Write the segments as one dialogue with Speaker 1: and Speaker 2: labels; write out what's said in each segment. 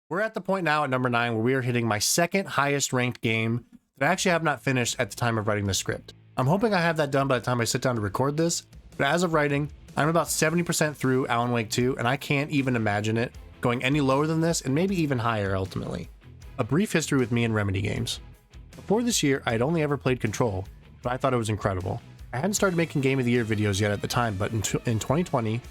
Speaker 1: We're at the point now at number 9 where we are hitting my second highest ranked game that I actually have not finished at the time of writing the script. I'm hoping I have that done by the time I sit down to record this, but as of writing, I'm about 70% through Alan Wake 2, and I can't even imagine it going any lower than this, and maybe even higher ultimately. A brief history with me and Remedy games. Before this year, I had only ever played Control, but I thought it was incredible. I hadn't started making Game of the Year videos yet at the time, but in 2020,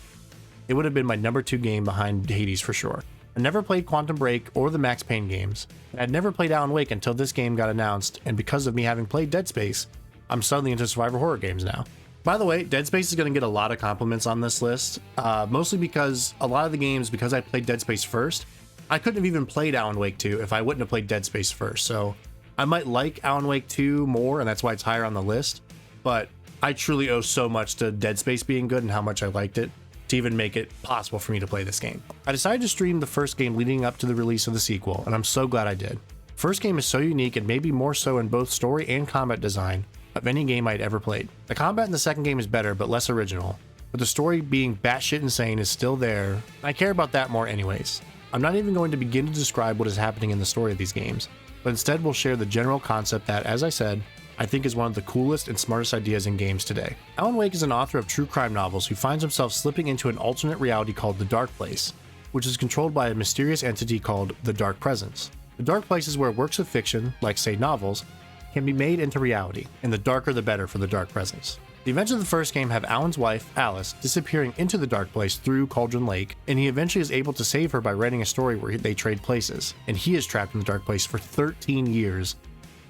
Speaker 1: it would have been my number 2 game behind Hades for sure. I never played Quantum Break or the Max Payne games. I'd never played Alan Wake until this game got announced, and because of me having played Dead Space, I'm suddenly into survival horror games now. By the way, Dead Space is going to get a lot of compliments on this list, mostly because a lot of the games, because I played Dead Space first, I couldn't have even played Alan Wake 2 if I wouldn't have played Dead Space first, so I might like Alan Wake 2 more, and that's why it's higher on the list, but I truly owe so much to Dead Space being good and how much I liked it to even make it possible for me to play this game. I decided to stream the first game leading up to the release of the sequel, and I'm so glad I did. First game is so unique and maybe more so in both story and combat design of any game I'd ever played. The combat in the second game is better but less original, but the story being batshit insane is still there, and I care about that more anyways. I'm not even going to begin to describe what is happening in the story of these games, but instead we'll share the general concept that, as I said, I think is one of the coolest and smartest ideas in games today. Alan Wake is an author of true crime novels who finds himself slipping into an alternate reality called the Dark Place, which is controlled by a mysterious entity called the Dark Presence. The Dark Place is where works of fiction, like say novels, can be made into reality, and the darker the better for the Dark Presence. The events of the first game have Alan's wife, Alice, disappearing into the Dark Place through Cauldron Lake, and he eventually is able to save her by writing a story where they trade places, and he is trapped in the Dark Place for 13 years,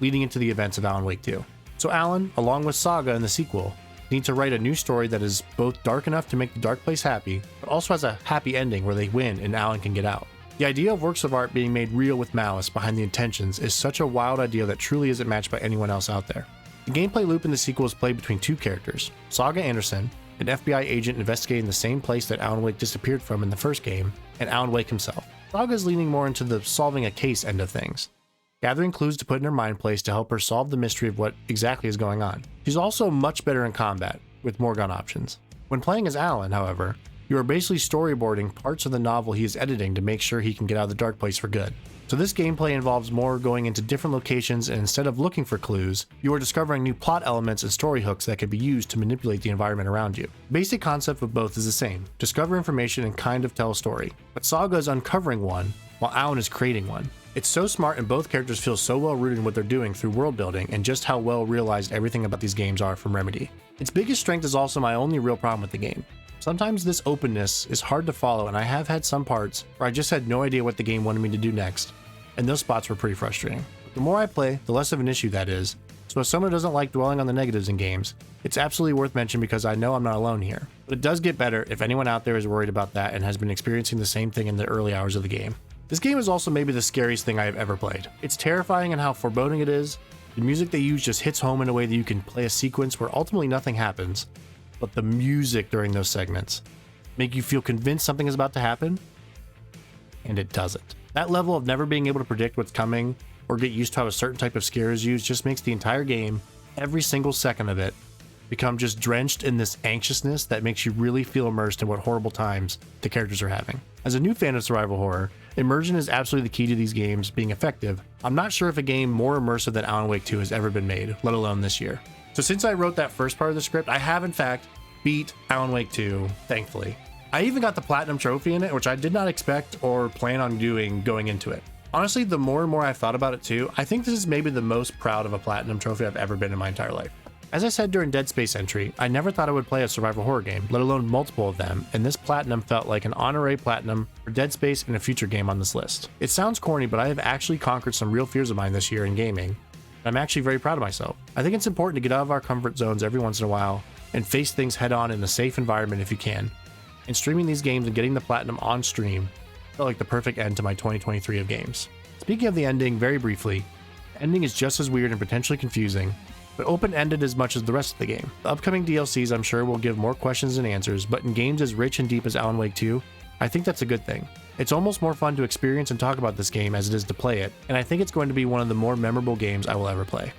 Speaker 1: leading into the events of Alan Wake 2. So Alan, along with Saga in the sequel, need to write a new story that is both dark enough to make the Dark Place happy, but also has a happy ending where they win and Alan can get out. The idea of works of art being made real with malice behind the intentions is such a wild idea that truly isn't matched by anyone else out there. The gameplay loop in the sequel is played between two characters, Saga Anderson, an FBI agent investigating the same place that Alan Wake disappeared from in the first game, and Alan Wake himself. Saga is leaning more into the solving a case end of things, gathering clues to put in her mind place to help her solve the mystery of what exactly is going on. She's also much better in combat, with more gun options. When playing as Alan, however, you are basically storyboarding parts of the novel he is editing to make sure he can get out of the Dark Place for good. So this gameplay involves more going into different locations, and instead of looking for clues, you are discovering new plot elements and story hooks that can be used to manipulate the environment around you. The basic concept of both is the same: discover information and kind of tell a story. But Saga is uncovering one, while Alan is creating one. It's so smart, and both characters feel so well rooted in what they're doing through world building and just how well realized everything about these games are from Remedy. Its biggest strength is also my only real problem with the game. Sometimes this openness is hard to follow, and I have had some parts where I just had no idea what the game wanted me to do next, and those spots were pretty frustrating. The more I play, the less of an issue that is, so if someone doesn't like dwelling on the negatives in games, it's absolutely worth mentioning because I know I'm not alone here. But it does get better if anyone out there is worried about that and has been experiencing the same thing in the early hours of the game. This game is also maybe the scariest thing I have ever played. It's terrifying in how foreboding it is. The music they use just hits home in a way that you can play a sequence where ultimately nothing happens, but the music during those segments make you feel convinced something is about to happen, and it doesn't. That level of never being able to predict what's coming or get used to how a certain type of scare is used just makes the entire game, every single second of it, become just drenched in this anxiousness that makes you really feel immersed in what horrible times the characters are having. As a new fan of survival horror, immersion is absolutely the key to these games being effective. I'm not sure if a game more immersive than Alan Wake 2 has ever been made, let alone this year. So since I wrote that first part of the script, I have in fact beat Alan Wake 2, thankfully. I even got the Platinum Trophy in it, which I did not expect or plan on doing going into it. Honestly, the more and more I've thought about it too, I think this is maybe the most proud of a Platinum Trophy I've ever been in my entire life. As I said during Dead Space entry, I never thought I would play a survival horror game, let alone multiple of them, and this Platinum felt like an honorary Platinum for Dead Space and a future game on this list. It sounds corny, but I have actually conquered some real fears of mine this year in gaming. I'm actually very proud of myself. I think it's important to get out of our comfort zones every once in a while and face things head on in a safe environment if you can. And streaming these games and getting the Platinum on stream felt like the perfect end to my 2023 of games. Speaking of the ending, very briefly, the ending is just as weird and potentially confusing, but open-ended as much as the rest of the game. The upcoming DLCs I'm sure will give more questions and answers, but in games as rich and deep as Alan Wake 2, I think that's a good thing. It's almost more fun to experience and talk about this game as it is to play it, and I think it's going to be one of the more memorable games I will ever play.